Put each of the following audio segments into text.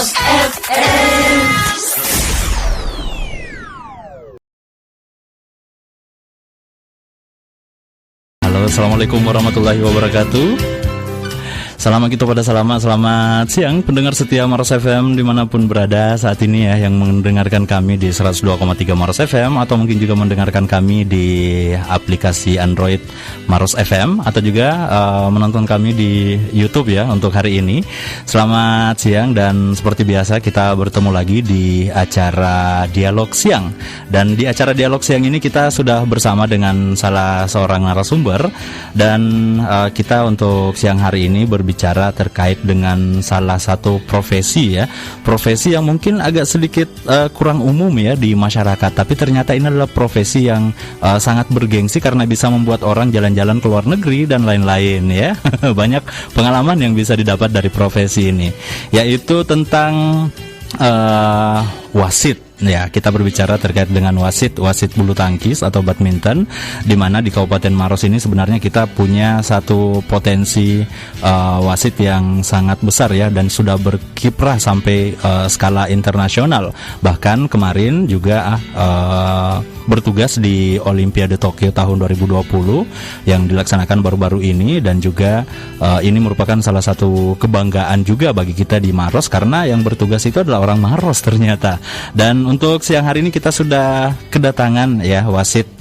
Maros FM. Halo, assalamualaikum warahmatullahi wabarakatuh. Selamat selamat siang pendengar setia Maros FM dimanapun berada saat ini ya, yang mendengarkan kami di 102,3 Maros FM atau mungkin juga mendengarkan kami di aplikasi Android Maros FM atau juga menonton kami di YouTube ya untuk hari ini. Selamat siang, dan seperti biasa kita bertemu lagi di acara Dialog Siang. Dan di acara Dialog Siang ini kita sudah bersama dengan salah seorang narasumber, dan kita untuk siang hari ini berbicara terkait dengan salah satu profesi ya, profesi yang mungkin agak sedikit kurang umum ya di masyarakat, tapi ternyata ini adalah profesi yang sangat bergengsi karena bisa membuat orang jalan-jalan ke luar negeri dan lain-lain ya. Banyak pengalaman yang bisa didapat dari profesi ini, yaitu tentang wasit. Ya, kita berbicara terkait dengan wasit bulu tangkis atau badminton, di mana di Kabupaten Maros ini sebenarnya kita punya satu potensi wasit yang sangat besar ya, dan sudah berkiprah sampai skala internasional. Bahkan kemarin juga bertugas di Olimpiade Tokyo tahun 2020 yang dilaksanakan baru-baru ini, dan juga ini merupakan salah satu kebanggaan juga bagi kita di Maros karena yang bertugas itu adalah orang Maros ternyata. Dan untuk siang hari ini kita sudah kedatangan ya wasit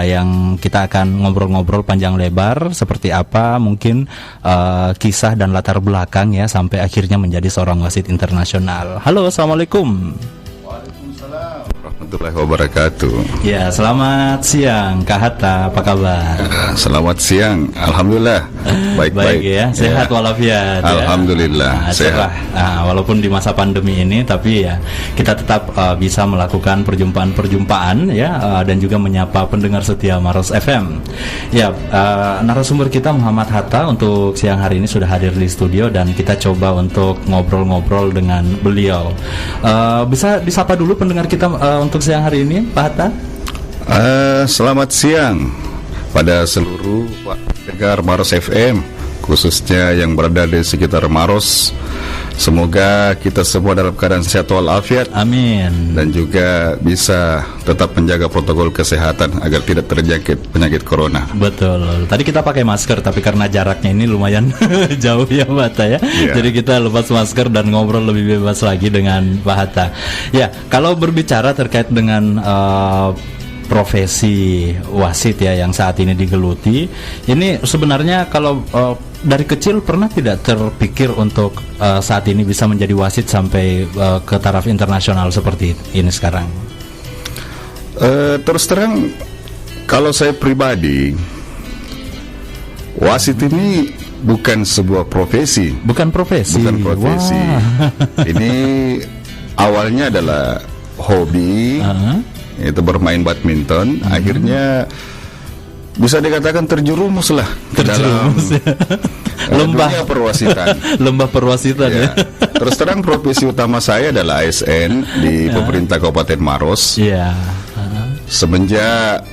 yang kita akan ngobrol-ngobrol panjang lebar seperti apa mungkin kisah dan latar belakang ya sampai akhirnya menjadi seorang wasit internasional. Halo, assalamualaikum. Waalaikumsalam warahmatullahi wabarakatuh. Ya, selamat siang Kak Hatta, apa kabar? Selamat siang, alhamdulillah baik-baik ya, sehat walafiat. Alhamdulillah ya. sehat. Walaupun di masa pandemi ini, tapi ya kita tetap bisa melakukan perjumpaan-perjumpaan ya, dan juga menyapa pendengar setia Maros FM. Ya, narasumber kita Muhammad Hatta untuk siang hari ini sudah hadir di studio, dan kita coba untuk ngobrol-ngobrol dengan beliau. Bisa disapa dulu pendengar kita untuk siang hari ini, Pak Hatta? Selamat siang pada seluruh pendengar Maros FM, khususnya yang berada di sekitar Maros. Semoga kita semua dalam keadaan sehat walafiat. Amin. Dan juga bisa tetap menjaga protokol kesehatan agar tidak terjangkit penyakit corona. Betul. Tadi kita pakai masker, tapi karena jaraknya ini lumayan jauh ya Pak Hatta ya. Yeah. Jadi kita lepas masker dan ngobrol lebih bebas lagi dengan Pak Hatta. Ya, kalau berbicara terkait dengan profesi wasit ya yang saat ini digeluti, ini sebenarnya kalau dari kecil pernah tidak terpikir untuk saat ini bisa menjadi wasit sampai ke taraf internasional seperti ini sekarang? Terus terang, kalau saya pribadi, wasit ini bukan sebuah profesi. Bukan profesi. Ini awalnya adalah hobi. Itu bermain badminton, akhirnya bisa dikatakan terjerumus lah ke dalam dunia perwasitan. Lembah perwasitan ya. Terus terang, profesi utama saya adalah ASN di pemerintah Kabupaten Maros. Semenjak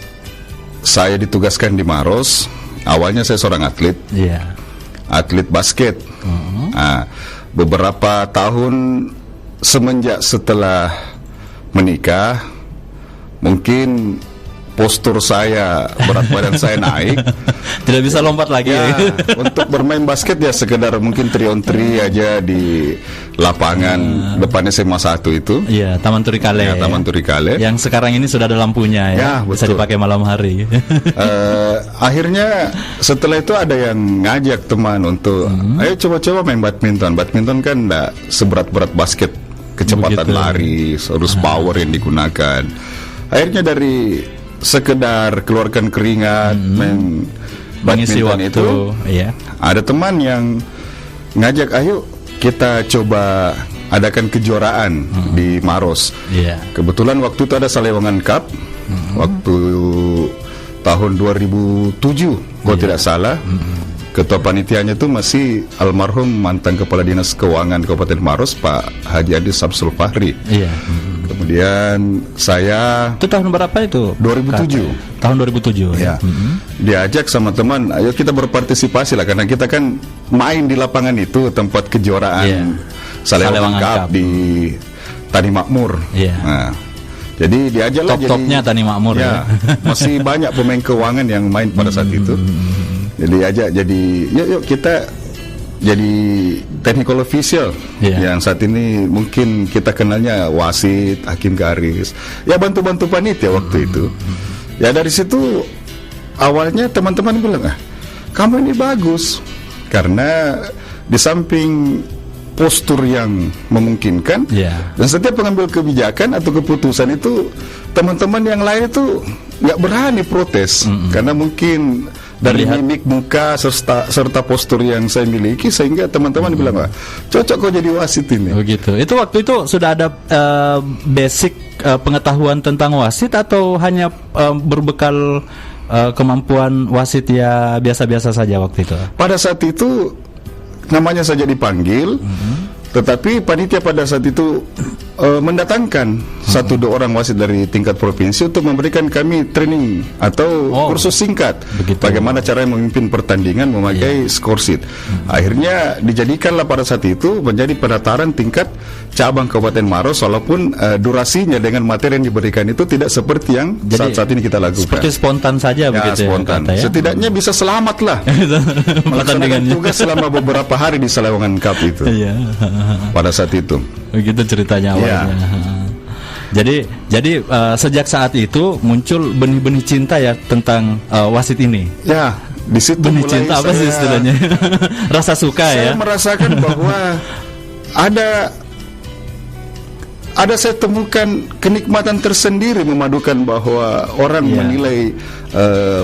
saya ditugaskan di Maros, awalnya saya seorang atlet, atlet basket. Beberapa tahun setelah menikah, mungkin postur saya, berat badan saya naik, tidak bisa lompat lagi ya. Untuk bermain basket ya sekedar mungkin 3-on-3 aja di lapangan depan SMA 1 itu. Iya, Taman Turikale. Ya, Taman Turikale. Yang sekarang ini sudah ada lampunya ya, bisa dipakai malam hari. Akhirnya setelah itu ada yang ngajak teman untuk ayo coba-coba main badminton. Badminton kan enggak seberat-berat basket, kecepatan lari, harus power yang digunakan. Akhirnya dari sekedar keluarkan keringat main badminton itu, ada teman yang ngajak, ayo kita coba adakan kejuaraan di Maros. Kebetulan waktu itu ada Salewangan Cup, waktu tahun 2007 kalau tidak salah. Ketua panitianya itu masih almarhum mantan Kepala Dinas Keuangan Kabupaten Maros, Pak Haji Adi Samsul Fahri. Kemudian saya, itu tahun berapa itu? 2007. Tahun 2007 ya. Diajak sama teman, ayo kita berpartisipasi lah, karena kita kan main di lapangan itu tempat kejuaraan Salewangan Cup di Tani Makmur. Nah, jadi diajarlah top-topnya Tani Makmur ya. Masih banyak pemain keuangan yang main pada saat itu. Jadi ajak jadi yuk kita jadi technical official yang saat ini mungkin kita kenalnya wasit, hakim garis, ya bantu-bantu panitia waktu itu. Ya dari situ awalnya teman-teman bilang, kamu ini bagus karena di samping postur yang memungkinkan dan setiap pengambil kebijakan atau keputusan itu teman-teman yang lain itu nggak berani protes karena mungkin dari mimik muka serta postur yang saya miliki sehingga teman-teman bilang cocok kok jadi wasit ini. Begitu. Itu waktu itu sudah ada basic pengetahuan tentang wasit atau hanya berbekal kemampuan wasit ya biasa-biasa saja waktu itu? Pada saat itu namanya saja dipanggil, tetapi panitia pada saat itu mendatangkan 1-2 orang wasit dari tingkat provinsi untuk memberikan kami training atau kursus singkat bagaimana cara memimpin pertandingan memakai score sheet. Akhirnya dijadikanlah pada saat itu menjadi pendaftaran tingkat cabang Kabupaten Maros, walaupun durasinya dengan materi yang diberikan itu tidak seperti yang saat ini kita lakukan. Seperti spontan saja begitu spontan. Ya? Setidaknya bisa selamat lah melaksanakan tugas selama beberapa hari di Salewangan Cup itu. Pada saat itu. Begitu ceritanya awalnya. Jadi sejak saat itu muncul benih-benih cinta ya tentang wasit ini. Ya, di situ benih cinta apa sih istilahnya? Rasa suka saya merasakan bahwa ada saya temukan kenikmatan tersendiri memadukan bahwa orang menilai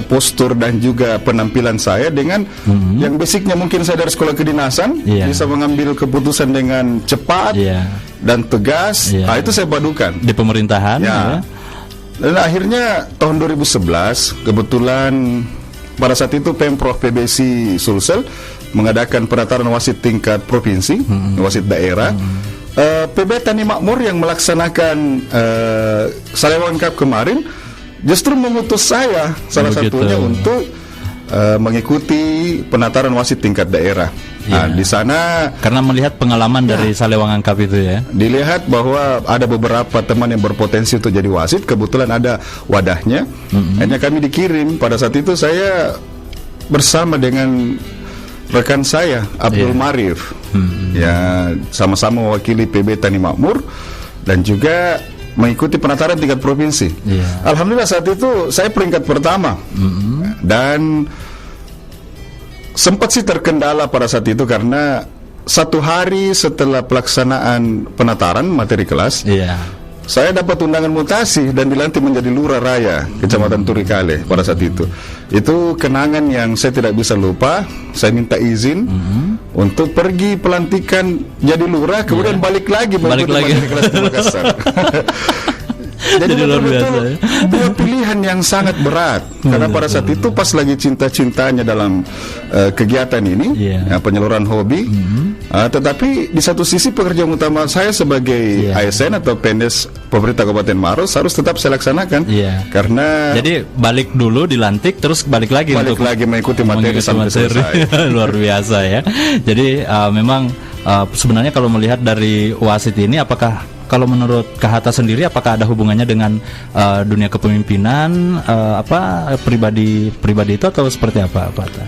postur dan juga penampilan saya dengan yang basicnya mungkin saya dari sekolah kedinasan bisa mengambil keputusan dengan cepat dan tegas. Itu saya padukan di pemerintahan. Dan akhirnya tahun 2011 kebetulan pada saat itu Pemprov PBC Sulsel mengadakan pendaftaran wasit tingkat provinsi, wasit daerah. PB Tani Makmur yang melaksanakan Salewangan Cup kemarin justru mengutus saya salah satunya untuk mengikuti penataran wasit tingkat daerah. Nah, di sana karena melihat pengalaman dari Salewangan Cup itu ya. Dilihat bahwa ada beberapa teman yang berpotensi untuk jadi wasit, kebetulan ada wadahnya. Hanya kami dikirim pada saat itu saya bersama dengan rekan saya Abdul Marif, ya sama-sama mewakili PB Tani Makmur dan juga mengikuti penataran tingkat provinsi. Alhamdulillah saat itu saya peringkat pertama dan sempat sih terkendala pada saat itu karena 1 hari setelah pelaksanaan penataran materi kelas, saya dapat undangan mutasi dan dilantik menjadi Lurah Raya Kecamatan Turikale pada saat itu. Itu kenangan yang saya tidak bisa lupa. Saya minta izin untuk pergi pelantikan jadi lurah, kemudian balik lagi mengikuti kelas di Makassar. Jadi betul-betul dua pilihan yang sangat berat karena pada saat itu pas lagi cinta-cintanya dalam kegiatan ini, penyaluran hobi. Tetapi di satu sisi pekerjaan utama saya sebagai ASN atau PNS pemerintah Kabupaten Maros harus tetap saya laksanakan. Karena jadi balik dulu dilantik terus balik lagi mengikuti materi sampai selesai. Luar biasa ya. Jadi memang sebenarnya kalau melihat dari wasit ini, apakah kalau menurut Kak Hatta sendiri apakah ada hubungannya dengan dunia kepemimpinan pribadi itu atau seperti apa Pak Hatta?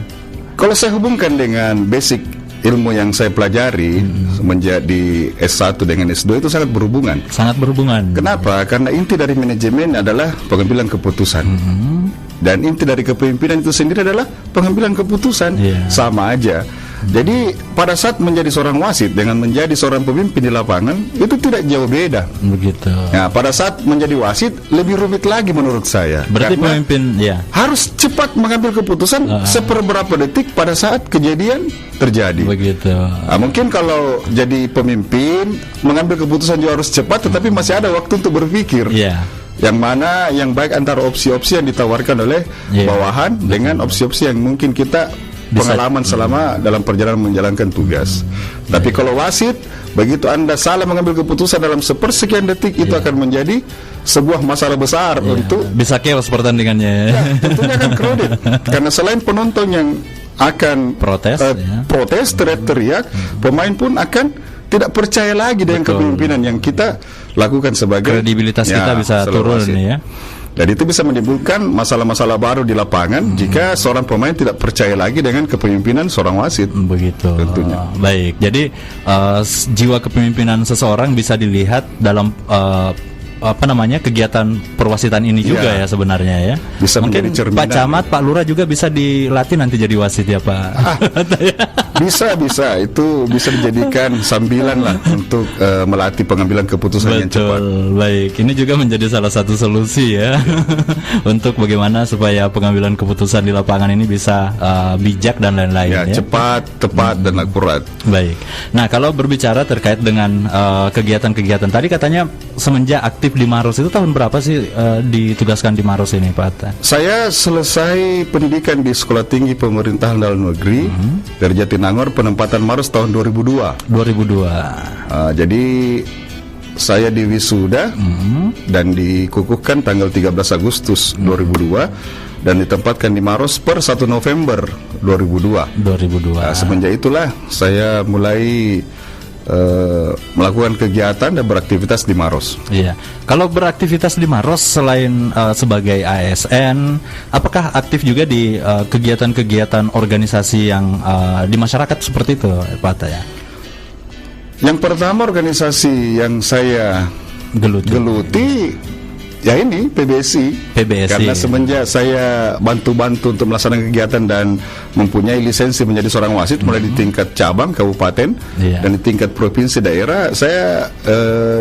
Kalau saya hubungkan dengan basic ilmu yang saya pelajari menjadi S1 dengan S2 itu sangat berhubungan. Sangat berhubungan. Kenapa? Karena inti dari manajemen adalah pengambilan keputusan. Dan inti dari kepemimpinan itu sendiri adalah pengambilan keputusan. Sama aja. Jadi pada saat menjadi seorang wasit dengan menjadi seorang pemimpin di lapangan itu tidak jauh beda. Begitu. Nah, pada saat menjadi wasit lebih rumit lagi menurut saya. Berarti pemimpin harus cepat mengambil keputusan seperberapa detik pada saat kejadian terjadi. Begitu. Nah, mungkin kalau jadi pemimpin mengambil keputusan juga harus cepat, tetapi masih ada waktu untuk berpikir. Yang mana yang baik antara opsi-opsi yang ditawarkan oleh bawahan dengan opsi-opsi yang mungkin kita pengalaman selama dalam perjalanan menjalankan tugas. Tapi kalau wasit, begitu Anda salah mengambil keputusan dalam sepersekian detik, itu akan menjadi sebuah masalah besar untuk bisa chaos pertandingannya. Tentunya akan crowded. Karena selain penonton yang akan protes, teriak-teriak, pemain pun akan tidak percaya lagi dengan kepemimpinan yang kita lakukan sebagai kredibilitas kita bisa turun wasit. ya. Dan itu bisa menimbulkan masalah-masalah baru di lapangan jika seorang pemain tidak percaya lagi dengan kepemimpinan seorang wasit. Begitu. Tentunya. Baik. Jadi jiwa kepemimpinan seseorang bisa dilihat dalam kegiatan perwasitan ini juga ya sebenarnya ya. Bisa mungkin menjadi cerminan. Pak Camat, Pak Lurah juga bisa dilatih nanti jadi wasit ya Pak. Bisa itu bisa dijadikan sambilan lah untuk melatih pengambilan keputusan yang cepat. Baik, ini juga menjadi salah satu solusi ya untuk bagaimana supaya pengambilan keputusan di lapangan ini bisa bijak dan lain-lain ya. Cepat, tepat dan akurat. Baik. Nah, kalau berbicara terkait dengan kegiatan-kegiatan tadi katanya semenjak aktif di Maros itu tahun berapa sih ditugaskan di Maros ini Pak Hatta? Saya selesai pendidikan di Sekolah Tinggi Pemerintahan Dalam Negeri dari Jatinangor, penempatan Maros tahun 2002. Jadi saya diwisuda dan dikukuhkan tanggal 13 Agustus 2002 dan ditempatkan di Maros per 1 November 2002. Semenjak itulah saya mulai melakukan kegiatan dan beraktivitas di Maros. Iya. Kalau beraktivitas di Maros selain sebagai ASN, apakah aktif juga di kegiatan-kegiatan organisasi yang di masyarakat seperti itu, Pak Hatta ya? Yang pertama organisasi yang saya geluti ya ini PBSI. Karena semenjak saya bantu-bantu untuk melaksanakan kegiatan dan mempunyai lisensi menjadi seorang wasit mulai di tingkat cabang kabupaten dan di tingkat provinsi daerah, saya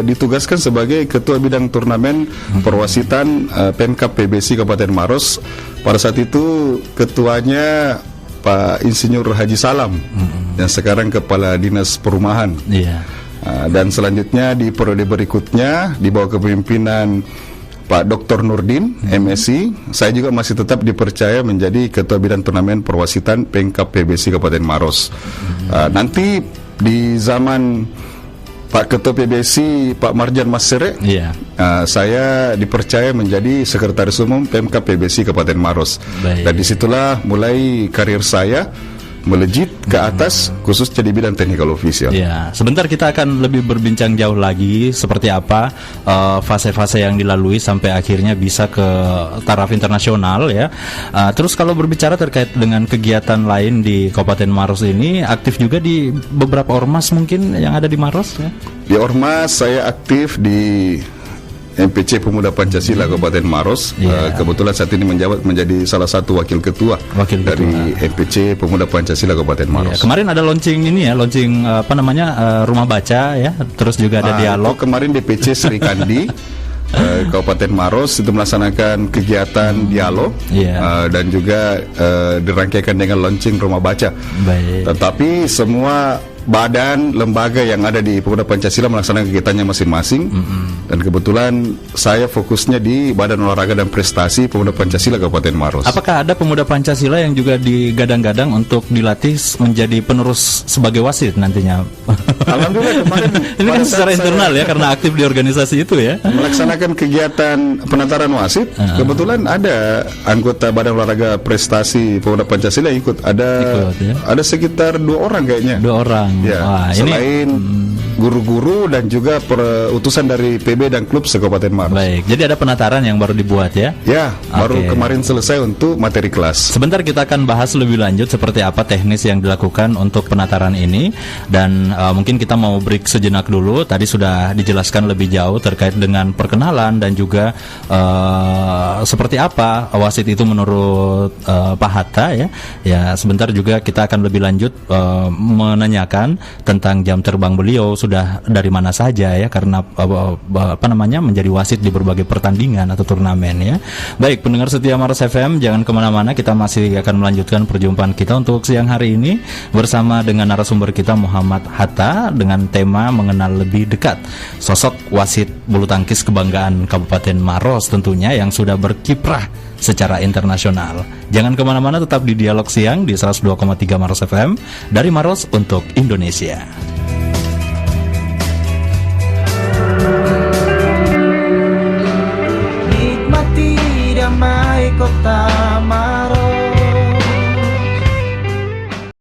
ditugaskan sebagai ketua bidang turnamen perwasitan Pemkab PBSI Kabupaten Maros. Pada saat itu ketuanya Pak Insinyur Haji Salam yang sekarang Kepala Dinas Perumahan. Dan selanjutnya di periode berikutnya di bawah kepemimpinan Pak Dr. Nurdin, MSI, saya juga masih tetap dipercaya menjadi Ketua Bidang Turnamen Perwasitan Pemkab PBSI Kabupaten Maros. Nanti di zaman Pak Ketua PBSI Pak Marjan Masere, saya dipercaya menjadi Sekretaris Umum Pemkab PBSI Kabupaten Maros. Dan disitulah mulai karir saya melejit ke atas khususnya di bidang technical official. Ya, sebentar kita akan lebih berbincang jauh lagi seperti apa fase-fase yang dilalui sampai akhirnya bisa ke taraf internasional ya. Terus kalau berbicara terkait dengan kegiatan lain di Kabupaten Maros ini, aktif juga di beberapa ormas mungkin yang ada di Maros ya. Di ormas saya aktif di MPC Pemuda Pancasila Kabupaten Maros. Kebetulan saat ini menjabat menjadi salah satu wakil ketua dari MPC Pemuda Pancasila Kabupaten Maros. Kemarin ada launching ini ya, launching rumah baca ya, terus juga ada dialog. Kemarin DPC Sri Kandi Kabupaten Maros itu melaksanakan kegiatan dialog dan juga dirangkaikan dengan launching rumah baca. Tetapi semua badan, lembaga yang ada di Pemuda Pancasila melaksanakan kegiatannya masing-masing. Dan kebetulan saya fokusnya di Badan Olahraga dan Prestasi Pemuda Pancasila Kabupaten Maros. Apakah ada pemuda Pancasila yang juga digadang-gadang untuk dilatih menjadi penerus sebagai wasit nantinya? Alhamdulillah kemarin ini kan secara internal ya, karena aktif di organisasi itu ya. Melaksanakan kegiatan penataran wasit, kebetulan ada anggota Badan Olahraga Prestasi Pemuda Pancasila yang ikut. Ada sekitar 2 orang kayaknya. 2 orang. Ya, selain guru-guru dan juga utusan dari PB dan klub se-Kabupaten Maros. Baik, jadi ada penataran yang baru dibuat ya? Ya, baru kemarin selesai untuk materi kelas. Sebentar kita akan bahas lebih lanjut seperti apa teknis yang dilakukan untuk penataran ini. Dan mungkin kita mau break sejenak dulu. Tadi sudah dijelaskan lebih jauh terkait dengan perkenalan dan juga seperti apa wasit itu menurut Pak Hatta ya. Ya, sebentar juga kita akan lebih lanjut menanyakan tentang jam terbang beliau, sudah dari mana saja ya, karena menjadi wasit di berbagai pertandingan atau turnamen ya. Baik, pendengar setia Maros FM, jangan kemana-mana, kita masih akan melanjutkan perjumpaan kita untuk siang hari ini bersama dengan narasumber kita Muhammad Hatta dengan tema mengenal lebih dekat sosok wasit bulu tangkis kebanggaan Kabupaten Maros tentunya yang sudah berkiprah secara internasional. Jangan kemana-mana, tetap di Dialog Siang di 102,3 Maros FM dari Maros untuk Indonesia. Nikmati damai kota Maros.